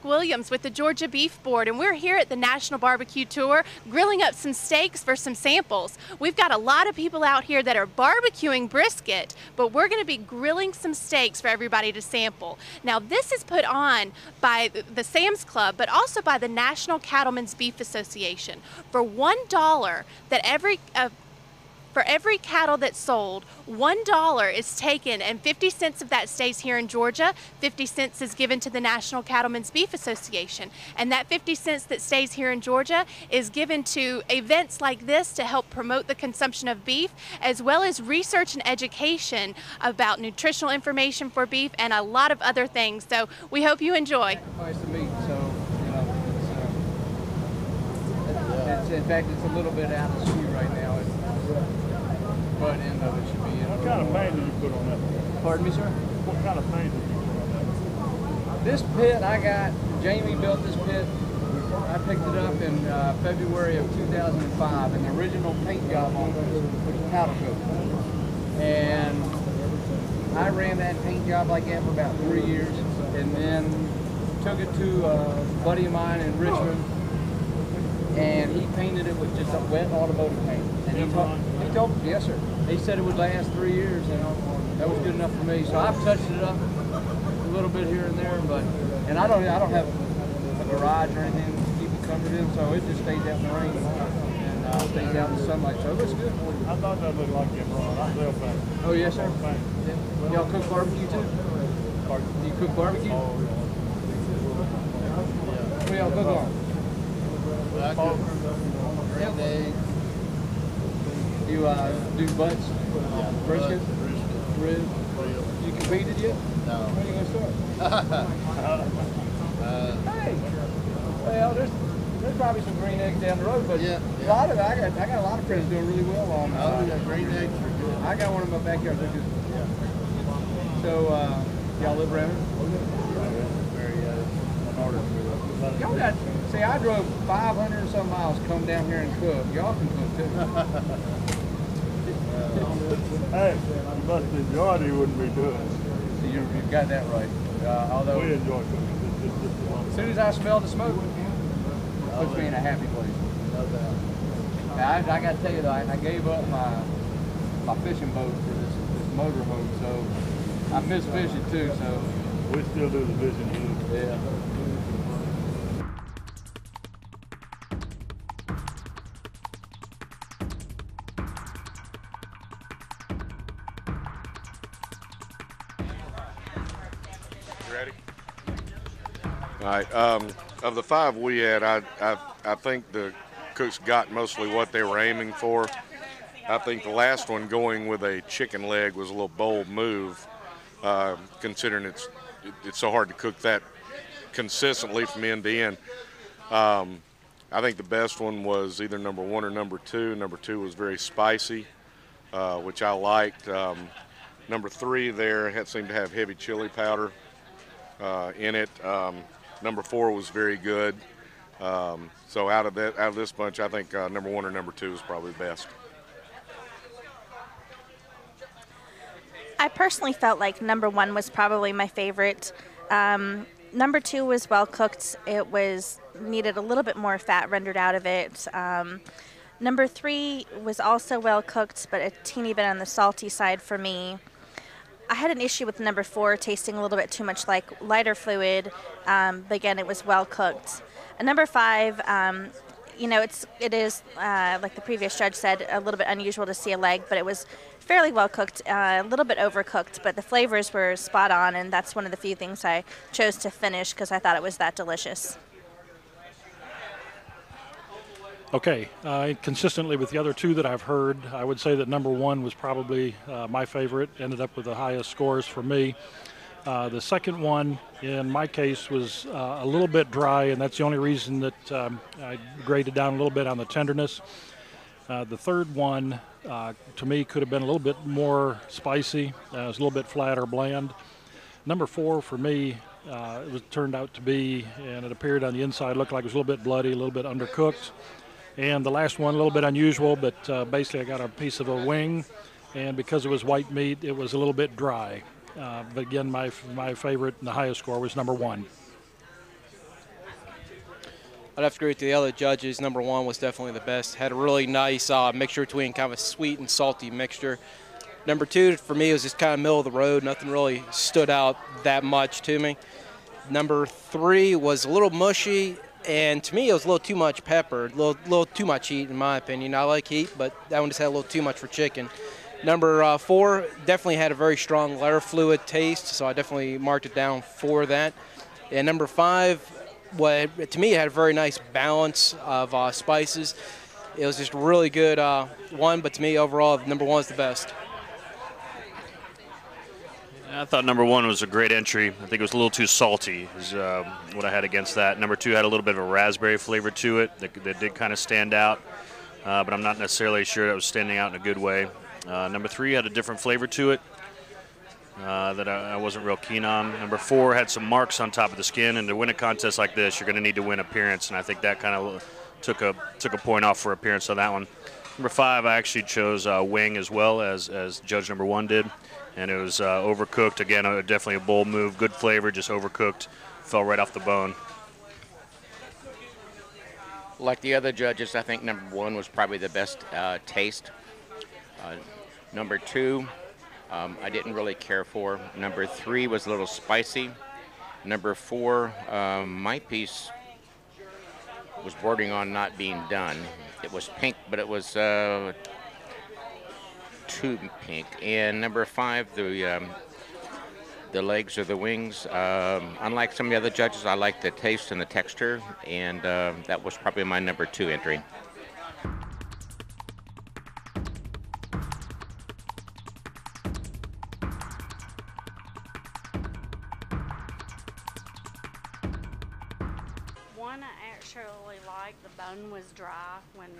Brooke Williams with the Georgia Beef Board, and we're here at the National Barbecue Tour grilling up some steaks for some samples. We've got a lot of people out here that are barbecuing brisket, but we're going to be grilling some steaks for everybody to sample. Now, this is put on by the Sam's Club, but also by the National Cattlemen's Beef Association. For $1, for every cattle that's sold, $1 is taken, and 50 cents of that stays here in Georgia. 50 cents is given to the National Cattlemen's Beef Association. And that 50 cents that stays here in Georgia is given to events like this to help promote the consumption of beef, as well as research and education about nutritional information for beef and a lot of other things. So we hope you enjoy. Nice to meet. So, you know, it's in fact, it's a little bit out of skew right now. Butt end of it should be in. What kind of paint did you put on that? Pardon me, sir? What kind of paint did you put on that? This pit I got, Jamie built this pit. I picked it up in February of 2005, and the original paint job on it was powder coat. And I ran that paint job like that for about 3 years, and then took it to a buddy of mine in Richmond, and he painted it with just a wet automotive paint. And he told me, yes sir, he said it would last 3 years, and that was good enough for me. So I've touched it up a little bit here and there, and I don't have a garage or anything to keep it covered in, so it just stays out in the rain and stays out in the sunlight, so it looks good. I thought that looked like it, Ron. I sell paint. Oh yes sir. Yeah. Y'all cook barbecue too? Do you cook barbecue? Oh, yeah. What y'all cook on? I cook green eggs. You do butts? Yeah, Brisket? Brisket. Ribs? You competed yet? No. When are you going to start? Hey! Well, there's probably some green eggs down the road, but yeah. A lot of it, I got a lot of friends doing really well on Green eggs are good. I got one in my backyard. They're good. Yeah. So, y'all live around here? Very Y'all got, see, I drove 500 and some miles to come down here and cook. Y'all can cook too. Hey, you must enjoy it, you wouldn't be doing it. So you've got that right. Although, We enjoy cooking. as soon as I smell the smoke, it puts me in a happy place. No doubt. Now, I got to tell you though, I gave up my fishing boat for this motor home, so I miss fishing too. So We still do the fishing too. yeah. Ready? All right. Of the 5 we had, I think the cooks got mostly what they were aiming for. I think the last one, going with a chicken leg, was a little bold move, considering it's so hard to cook that consistently from end to end. I think the best one was either number 1 or number 2. Number 2 was very spicy, which I liked. Number 3 there seemed to have heavy chili powder in it. Number 4 was very good. So out of this bunch, I think number 1 or number 2 is probably the best. I personally felt like number 1 was probably my favorite. Number 2 was well cooked. It needed a little bit more fat rendered out of it. Number 3 was also well cooked, but a teeny bit on the salty side for me. I had an issue with number 4 tasting a little bit too much like lighter fluid, but again, it was well cooked. And number 5, you know, it is like the previous judge said, a little bit unusual to see a leg, but it was fairly well cooked, a little bit overcooked, but the flavors were spot on, and that's one of the few things I chose to finish because I thought it was that delicious. Okay, consistently with the other 2 that I've heard, I would say that number 1 was probably my favorite, ended up with the highest scores for me. The second one, in my case, was a little bit dry, and that's the only reason that I graded down a little bit on the tenderness. The third one, to me, could have been a little bit more spicy. It was a little bit flat or bland. Number 4, for me, it turned out to be, and it appeared on the inside, looked like it was a little bit bloody, a little bit undercooked. And the last one, a little bit unusual, but basically I got a piece of a wing, and because it was white meat, it was a little bit dry. But again, my favorite and the highest score was number 1. I'd have to agree with the other judges. Number 1 was definitely the best. Had a really nice mixture between kind of a sweet and salty mixture. Number 2 for me was just kind of middle of the road. Nothing really stood out that much to me. Number 3 was a little mushy, and to me it was a little too much pepper, a little too much heat in my opinion. I like heat, but that one just had a little too much for chicken. Number 4 definitely had a very strong lighter fluid taste, so I definitely marked it down for that. And number 5, to me, it had a very nice balance of spices. It was just a really good one, but to me, overall, number 1 is the best. I thought number 1 was a great entry. I think it was a little too salty is what I had against that. Number 2 had a little bit of a raspberry flavor to it that did kind of stand out, but I'm not necessarily sure that was standing out in a good way. Number 3 had a different flavor to it that I wasn't real keen on. Number 4 had some marks on top of the skin, and to win a contest like this, you're going to need to win appearance, and I think that kind of took a point off for appearance on that one. Number 5, I actually chose wing as well as judge number 1 did, and it was overcooked. Again, definitely a bold move, good flavor, just overcooked, fell right off the bone. Like the other judges, I think number 1 was probably the best taste. Number 2, I didn't really care for. Number 3 was a little spicy. Number 4, my piece was bordering on not being done. It was pink, but it was too pink. And number 5, the legs or the wings. Unlike some of the other judges, I like the taste and the texture, and that was probably my number 2 entry. One I actually liked, the bone was dry when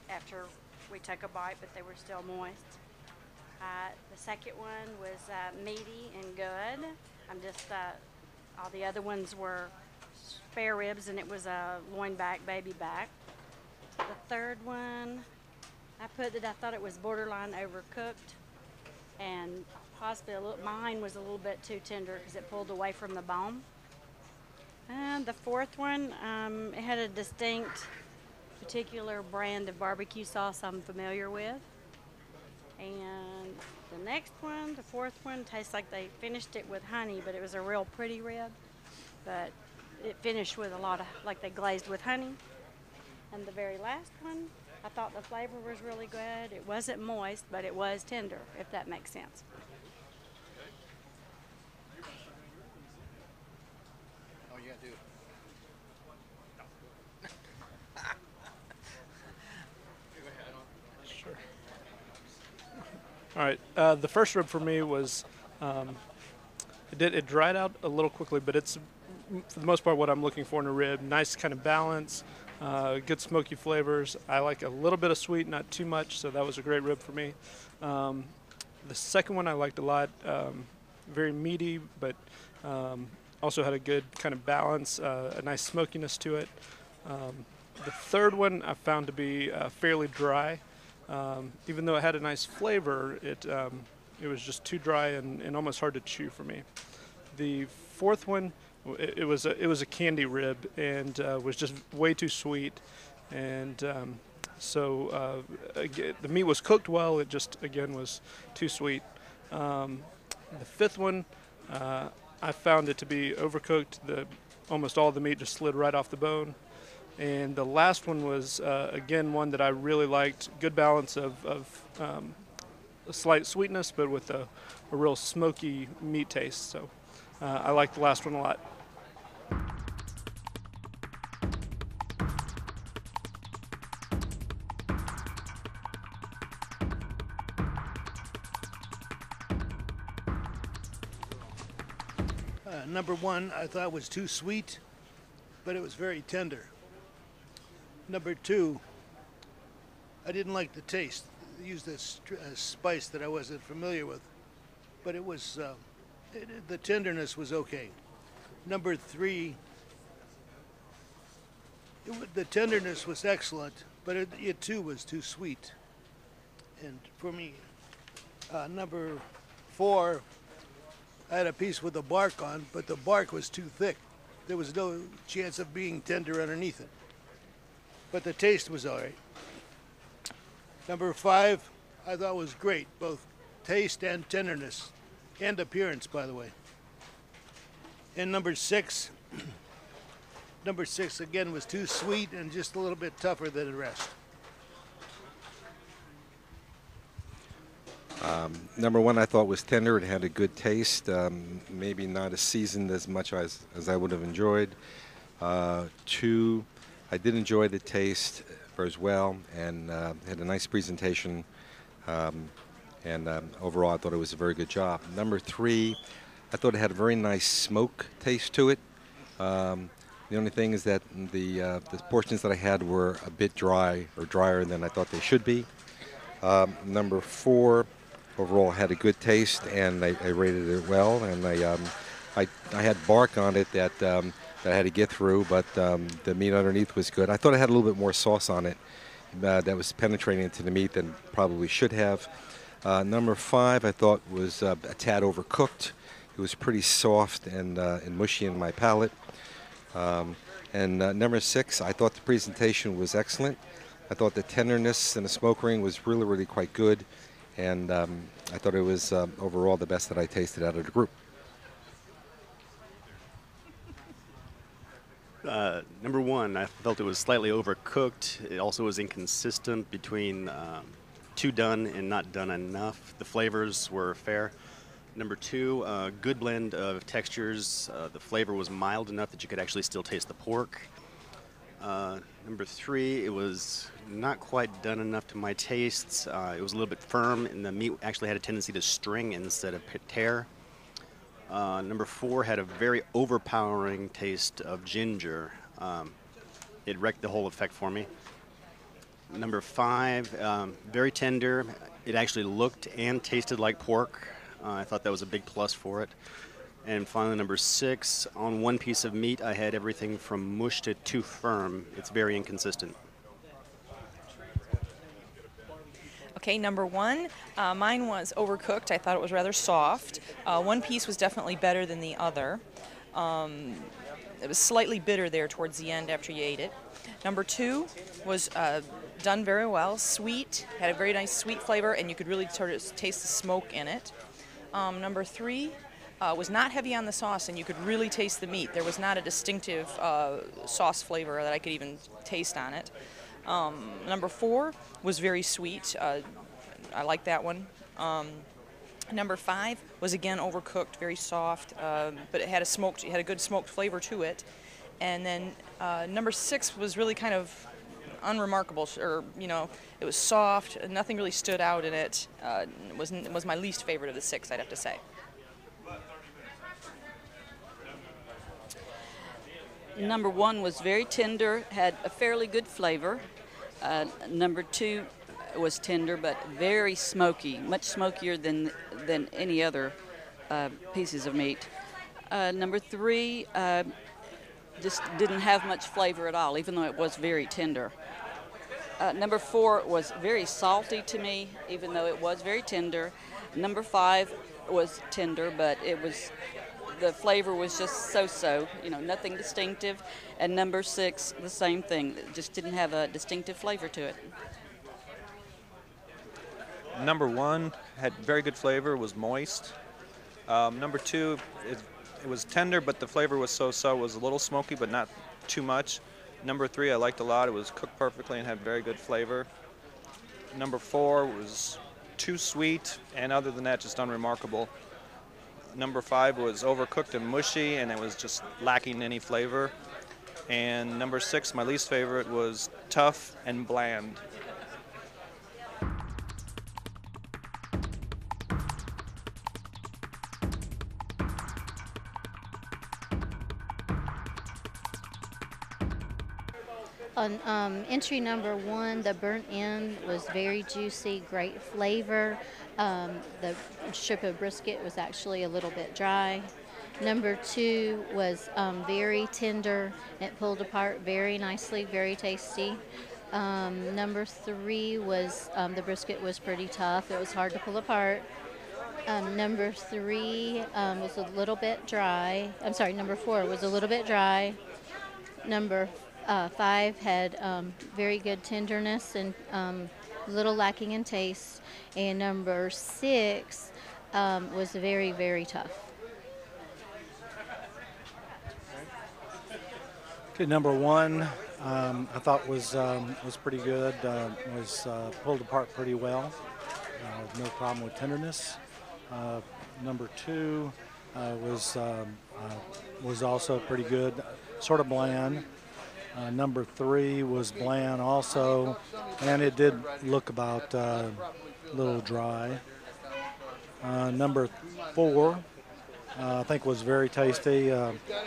after we took a bite, but they were still moist. The second one was meaty and good. All the other ones were spare ribs, and it was a loin back, baby back. The third one, I thought it was borderline overcooked, and possibly mine was a little bit too tender because it pulled away from the bone. And the fourth one, it had a distinct, particular brand of barbecue sauce I'm familiar with. And the next one, the fourth one, tastes like they finished it with honey, but it was a real pretty rib. But it finished with like they glazed with honey. And the very last one, I thought the flavor was really good. It wasn't moist, but it was tender, if that makes sense. Sure. All right. The first rib for me was it dried out a little quickly, but it's for the most part what I'm looking for in a rib. Nice kind of balance, good smoky flavors. I like a little bit of sweet, not too much, so that was a great rib for me. The second one I liked a lot. Very meaty, but also had a good kind of balance, a nice smokiness to it. The third one I found to be fairly dry. Even though it had a nice flavor, it was just too dry and almost hard to chew for me. The fourth one, it was a candy rib and was just way too sweet, and so the meat was cooked well. It just again was too sweet. The fifth one, I found it to be overcooked. Almost all the meat just slid right off the bone. And the last one was, again, one that I really liked. Good balance of a slight sweetness, but with a real smoky meat taste. So I liked the last one a lot. Number 1, I thought was too sweet, but it was very tender. Number 2, I didn't like the taste. They used a spice that I wasn't familiar with, but it was the tenderness was okay. Number 3, the tenderness was excellent, but it too was too sweet. And for me, number 4, I had a piece with the bark on, but the bark was too thick. There was no chance of being tender underneath it. but the taste was all right. Number 5, I thought was great, both taste and tenderness, and appearance, by the way. And number 6, number 6 again was too sweet and just a little bit tougher than the rest. Number 1 I thought was tender. It had a good taste, maybe not as seasoned as much as I would have enjoyed. 2, I did enjoy the taste as well, and had a nice presentation, and overall I thought it was a very good job. Number 3, I thought it had a very nice smoke taste to it. The only thing is that the portions that I had were a bit dry, or drier than I thought they should be. Number 4, overall had a good taste, and I rated it well, and I had bark on it that I had to get through, but the meat underneath was good. I thought it had a little bit more sauce on it that was penetrating into the meat than probably should have. Number 5 I thought was a tad overcooked. It was pretty soft and mushy in my palate. And number 6, I thought the presentation was excellent. I thought the tenderness and the smoke ring was really, really quite good. And I thought it was overall the best that I tasted out of the group. Number 1, I felt it was slightly overcooked. It also was inconsistent between too done and not done enough. The flavors were fair. Number 2, good blend of textures. The flavor was mild enough that you could actually still taste the pork. Number 3, it was not quite done enough to my tastes. It was a little bit firm, and the meat actually had a tendency to string instead of tear. Number 4 had a very overpowering taste of ginger. It wrecked the whole effect for me. Number 5, very tender. It actually looked and tasted like pork. I thought that was a big plus for it. And finally, number 6, on one piece of meat, I had everything from mush to too firm. It's very inconsistent. Okay, number 1, mine was overcooked. I thought it was rather soft. One piece was definitely better than the other. It was slightly bitter there towards the end after you ate it. Number 2 was done very well, sweet, had a very nice sweet flavor, and you could really sort of taste the smoke in it. Number 3 was not heavy on the sauce, and you could really taste the meat. There was not a distinctive sauce flavor that I could even taste on it. Number 4 was very sweet. I like that one. Number 5 was again overcooked, very soft, but it had a good smoked flavor to it. And then number 6 was really kind of unremarkable, or it was soft. Nothing really stood out in it. It was my least favorite of the 6, I'd have to say. Number 1 was very tender, had a fairly good flavor. Number 2 was tender, but very smoky, much smokier than any other pieces of meat. Number 3 just didn't have much flavor at all, even though it was very tender. Number 4 was very salty to me, even though it was very tender. Number 5 was tender, but the flavor was just so-so, nothing distinctive. And number 6, the same thing, it just didn't have a distinctive flavor to it. Number 1 had very good flavor, was moist. Number 2, it was tender, but the flavor was so-so. It was a little smoky, but not too much. Number 3 I liked a lot. It was cooked perfectly and had very good flavor. Number 4 was too sweet, and other than that, just unremarkable. Number 5 was overcooked and mushy, and it was just lacking any flavor. And number 6, my least favorite, was tough and bland. On entry number 1, the burnt end was very juicy, great flavor. The strip of brisket was actually a little bit dry. Number 2 was very tender. It pulled apart very nicely, very tasty. Number 3 was the brisket was pretty tough. It was hard to pull apart. Number 3 was a little bit dry. I'm sorry, number 4 was a little bit dry. Number 5 had very good tenderness and little lacking in taste, and number 6 was very, very tough. Okay, number 1, I thought was pretty good. Was pulled apart pretty well. No problem with tenderness. Number 2 was also pretty good, sort of bland. Number 3 was bland also, and it did look about a little dry. Number 4, I think was very tasty,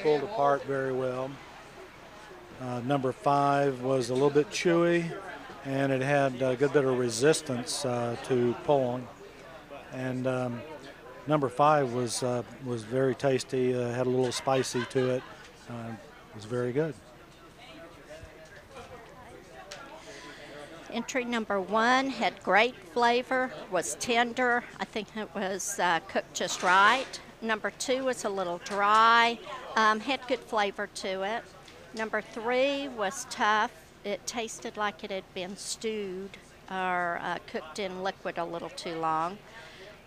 pulled apart very well. Number 5 was a little bit chewy, and it had a good bit of resistance to pulling. And number 5 was very tasty, had a little spicy to it. Was very good. Entry number 1 had great flavor, was tender. I think it was cooked just right. Number 2 was a little dry, had good flavor to it. Number 3 was tough. It tasted like it had been stewed or cooked in liquid a little too long.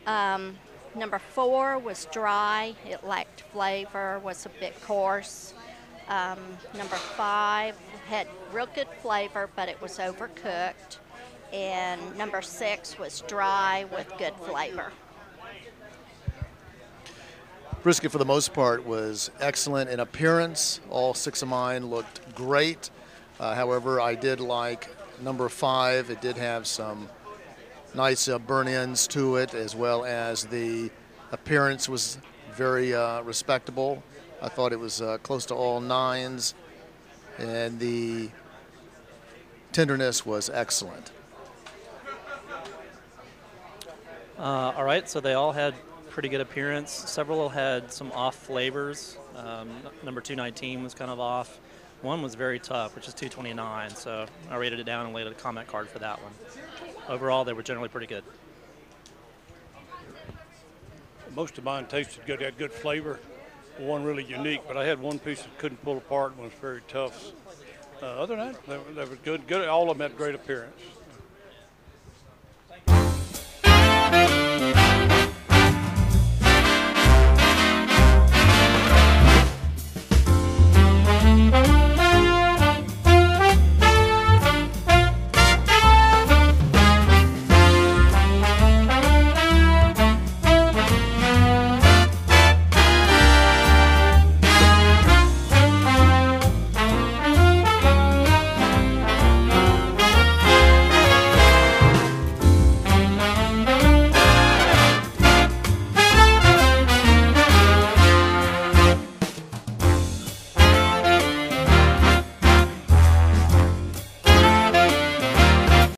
Number 4 was dry. It lacked flavor, was a bit coarse. Number 5 had real good flavor, but it was overcooked. And number 6 was dry with good flavor. Brisket, for the most part, was excellent in appearance. All 6 of mine looked great. However, I did like number 5. It did have some nice burn ends to it, as well as the appearance was very respectable. I thought it was close to all 9s, and the tenderness was excellent. All right, so they all had pretty good appearance. Several had some off flavors. Number 219 was kind of off. 1 was very tough, which is 229, so I rated it down and laid a comment card for that one. Overall, they were generally pretty good. Most of mine tasted good, had good flavor. One really unique, but I had one piece that couldn't pull apart and was very tough. Other than that, they were good. All of them had great appearance.